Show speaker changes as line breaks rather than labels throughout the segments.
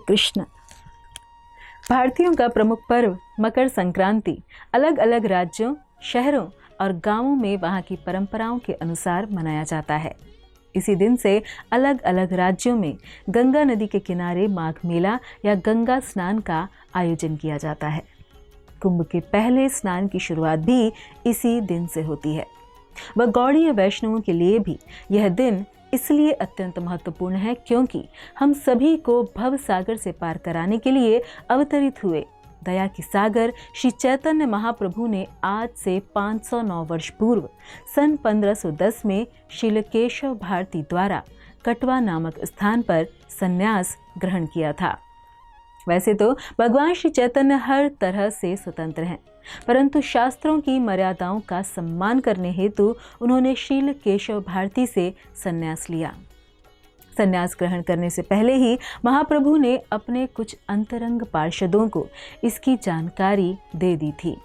कृष्ण। भारतीयों का प्रमुख पर्व मकर संक्रांति अलग अलग राज्यों, शहरों और गांवों में वहां की परंपराओं के अनुसार मनाया जाता है। इसी दिन से अलग अलग राज्यों में गंगा नदी के किनारे माघ मेला या गंगा स्नान का आयोजन किया जाता है। कुंभ के पहले स्नान की शुरुआत भी इसी दिन से होती है। व गौड़ीय वैष्णवों के लिए भी यह दिन इसलिए अत्यंत महत्वपूर्ण है क्योंकि हम सभी को भव सागर से पार कराने के लिए अवतरित हुए दया की सागर श्री चैतन्य महाप्रभु ने आज से 509 वर्ष पूर्व सन 1510 में श्रील केशव भारती द्वारा कटवा नामक स्थान पर संन्यास ग्रहण किया था। वैसे तो भगवान श्री चैतन्य हर तरह से स्वतंत्र हैं, परंतु शास्त्रों की मर्यादाओं का सम्मान करने हेतु उन्होंने श्रील केशव भारती से संन्यास लिया। संन्यास ग्रहण करने से पहले ही महाप्रभु ने अपने कुछ अंतरंग पार्षदों को इसकी जानकारी दे दी थी।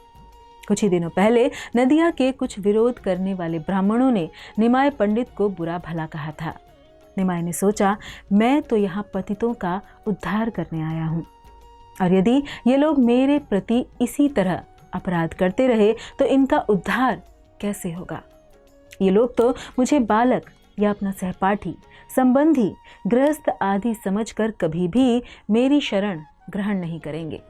कुछ ही दिनों पहले नदिया के कुछ विरोध करने वाले ब्राह्मणों ने निमाय पंडित को बुरा भला कहा था। निमाय ने सोचा, मैं तो यहाँ पतितों का उद्धार करने आया हूँ, और यदि ये लोग मेरे प्रति इसी तरह अपराध करते रहे तो इनका उद्धार कैसे होगा। ये लोग तो मुझे बालक या अपना सहपाठी, संबंधी, गृहस्थ आदि समझकर कभी भी मेरी शरण ग्रहण नहीं करेंगे।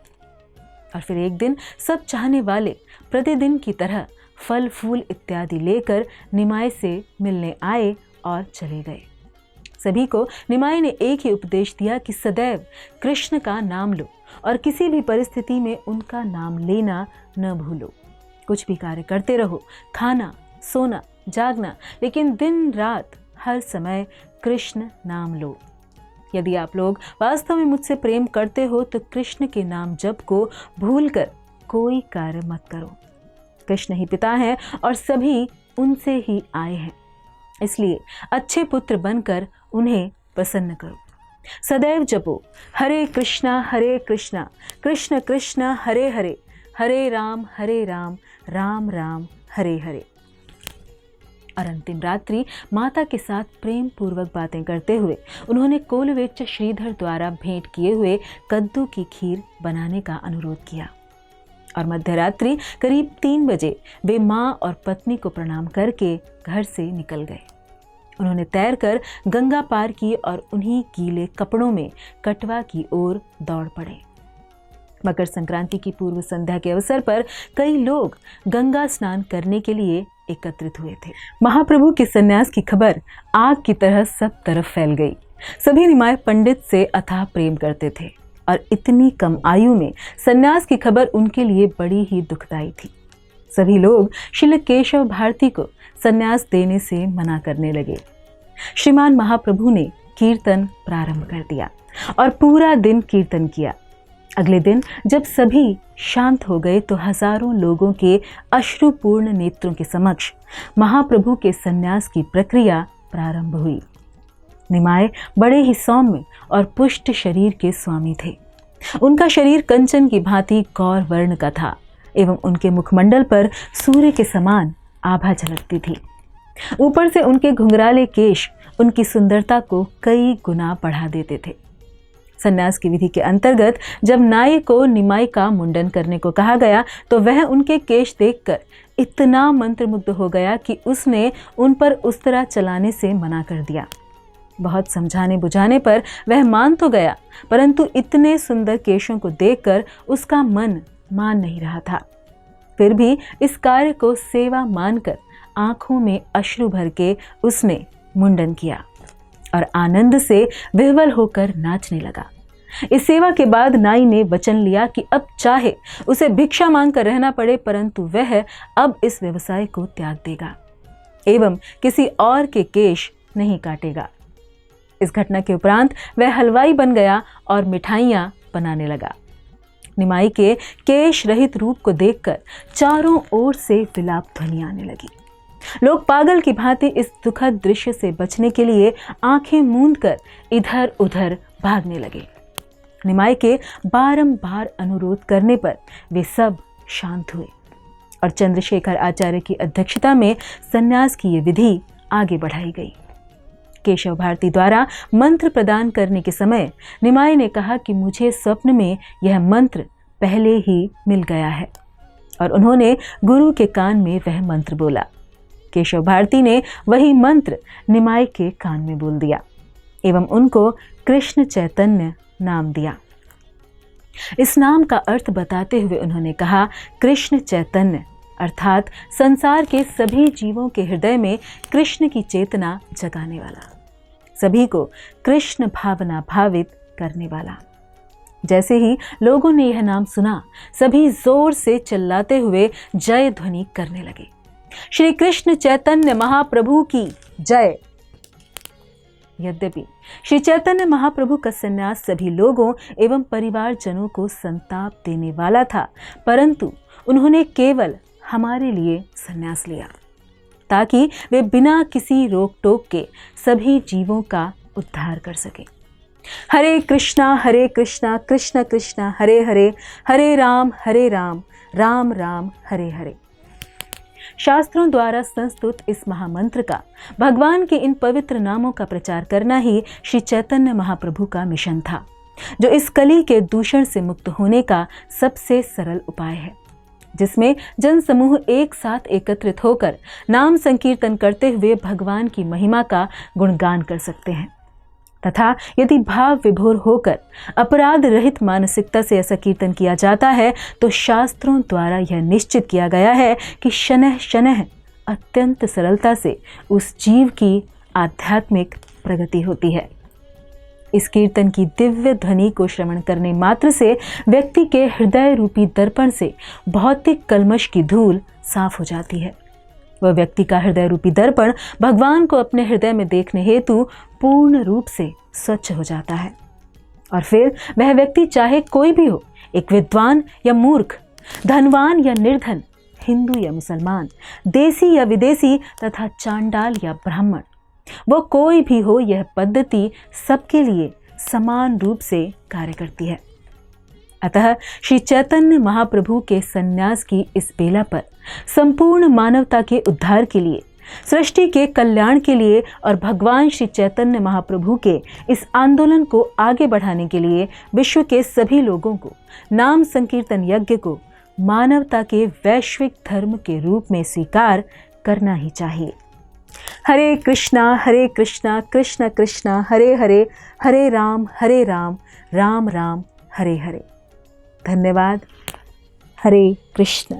और फिर एक दिन सब चाहने वाले प्रतिदिन की तरह फल फूल इत्यादि लेकर निमाय से मिलने आए और चले गए। सभी को निमाय ने एक ही उपदेश दिया कि सदैव कृष्ण का नाम लो और किसी भी परिस्थिति में उनका नाम लेना न भूलो। कुछ भी कार्य करते रहो, खाना, सोना, जागना, लेकिन दिन रात हर समय कृष्ण नाम लो। यदि आप लोग वास्तव में मुझसे प्रेम करते हो तो कृष्ण के नाम जप को भूलकर कोई कार्य मत करो। कृष्ण ही पिता हैं और सभी उनसे ही आए हैं, इसलिए अच्छे पुत्र बनकर उन्हें प्रसन्न करो। सदैव जपो हरे कृष्णा कृष्ण कृष्ण हरे हरे, हरे राम राम राम हरे हरे। और अंतिम रात्रि माता के साथ प्रेम पूर्वक बातें करते हुए उन्होंने कोलवेच्च श्रीधर द्वारा भेंट किए हुए कद्दू की खीर बनाने का अनुरोध किया। और मध्यरात्रि करीब 3 बजे वे माँ और पत्नी को प्रणाम करके घर से निकल गए। उन्होंने तैरकर गंगा पार की और उन्हीं गीले कपड़ों में कटवा की ओर दौड़ पड़े। मकर संक्रांति की पूर्व संध्या के अवसर पर कई लोग गंगा स्नान करने के लिए एकत्रित हुए थे। महाप्रभु के संन्यास की खबर आग की तरह सब तरफ फैल गई। सभी निमाय पंडित से अथाह प्रेम करते थे और इतनी कम आयु में संन्यास की खबर उनके लिए बड़ी ही दुखदायी थी। सभी लोग श्रील केशव भारती को संन्यास देने से मना करने लगे। श्रीमान महाप्रभु ने कीर्तन प्रारंभ कर दिया और पूरा दिन कीर्तन किया। अगले दिन जब सभी शांत हो गए तो हजारों लोगों के अश्रुपूर्ण नेत्रों के समक्ष महाप्रभु के संन्यास की प्रक्रिया प्रारंभ हुई। निमाय बड़े ही सौम्य और पुष्ट शरीर के स्वामी थे। उनका शरीर कंचन की भांति गौर वर्ण का था एवं उनके मुखमंडल पर सूर्य के समान आभा झलकती थी। ऊपर से उनके घुंघराले केश उनकी सुंदरता को कई गुना बढ़ा देते थे। संन्यास की विधि के अंतर्गत जब नाई को निमाई का मुंडन करने को कहा गया तो वह उनके केश देखकर इतना मंत्रमुग्ध हो गया कि उसने उन पर उस्तरा चलाने से मना कर दिया। बहुत समझाने बुझाने पर वह मान तो गया, परंतु इतने सुंदर केशों को देखकर उसका मन मान नहीं रहा था। फिर भी इस कार्य को सेवा मानकर आंखों में अश्रु भर के उसने मुंडन किया और आनंद से विह्वल होकर नाचने लगा। इस सेवा के बाद नाई ने वचन लिया कि अब चाहे उसे भिक्षा मांगकर रहना पड़े, परंतु वह अब इस व्यवसाय को त्याग देगा एवं किसी और के केश नहीं काटेगा। इस घटना के उपरांत वह हलवाई बन गया और मिठाइयां बनाने लगा। निमाई के केश रहित रूप को देखकर चारों ओर से विलाप ध्वनि आने लगी। लोग पागल की भांति इस दुखद दृश्य से बचने के लिए आंखें मूंदकर इधर उधर भागने लगे। निमाई के बारंबार अनुरोध करने पर वे सब शांत हुए और चंद्रशेखर आचार्य की अध्यक्षता में संन्यास की ये विधि आगे बढ़ाई गई। केशव भारती द्वारा मंत्र प्रदान करने के समय निमाई ने कहा कि मुझे स्वप्न में यह मंत्र पहले ही मिल गया है, और उन्होंने गुरु के कान में वह मंत्र बोला। केशव भारती ने वही मंत्र निमाई के कान में बोल दिया एवं उनको कृष्ण चैतन्य नाम दिया। इस नाम का अर्थ बताते हुए उन्होंने कहा, कृष्ण चैतन्य अर्थात संसार के सभी जीवों के हृदय में कृष्ण की चेतना जगाने वाला, सभी को कृष्ण भावना भावित करने वाला। जैसे ही लोगों ने यह नाम सुना, सभी जोर से चिल्लाते हुए जय ध्वनि करने लगे, श्री कृष्ण चैतन्य महाप्रभु की जय। यद्यपि श्री चैतन्य महाप्रभु का संन्यास सभी लोगों एवं परिवारजनों को संताप देने वाला था, परंतु उन्होंने केवल हमारे लिए संन्यास लिया ताकि वे बिना किसी रोक टोक के सभी जीवों का उद्धार कर सके। हरे कृष्णा कृष्ण कृष्ण हरे हरे, हरे राम राम राम हरे हरे। शास्त्रों द्वारा संस्तुत इस महामंत्र का, भगवान के इन पवित्र नामों का प्रचार करना ही श्री चैतन्य महाप्रभु का मिशन था, जो इस कली के दूषण से मुक्त होने का सबसे सरल उपाय है, जिसमें जन समूह एक साथ एकत्रित होकर नाम संकीर्तन करते हुए भगवान की महिमा का गुणगान कर सकते हैं। तथा यदि भाव विभोर होकर अपराध रहित मानसिकता से ऐसा कीर्तन किया जाता है, तो शास्त्रों द्वारा यह निश्चित किया गया है कि शनह शनह अत्यंत सरलता से उस जीव की आध्यात्मिक प्रगति होती है। इस कीर्तन की दिव्य ध्वनि को श्रवण करने मात्र से व्यक्ति के हृदय रूपी दर्पण से भौतिक कल्मश की धूल साफ हो जाती है। वह व्यक्ति का हृदय रूपी दर्पण भगवान को अपने हृदय में देखने हेतु पूर्ण रूप से स्वच्छ हो जाता है, और फिर वह व्यक्ति चाहे कोई भी हो, एक विद्वान या मूर्ख, धनवान या निर्धन, हिंदू या मुसलमान, देसी या विदेशी तथा चांडाल या ब्राह्मण, वो कोई भी हो, यह पद्धति सबके लिए समान रूप से कार्य करती है। अतः श्री चैतन्य महाप्रभु के सन्यास की इस बेला पर संपूर्ण मानवता के उद्धार के लिए, सृष्टि के कल्याण के लिए और भगवान श्री चैतन्य महाप्रभु के इस आंदोलन को आगे बढ़ाने के लिए विश्व के सभी लोगों को नाम संकीर्तन यज्ञ को मानवता के वैश्विक धर्म के रूप में स्वीकार करना ही चाहिए। हरे कृष्णा कृष्ण कृष्ण हरे हरे, हरे राम राम राम हरे हरे। धन्यवाद। हरे कृष्ण।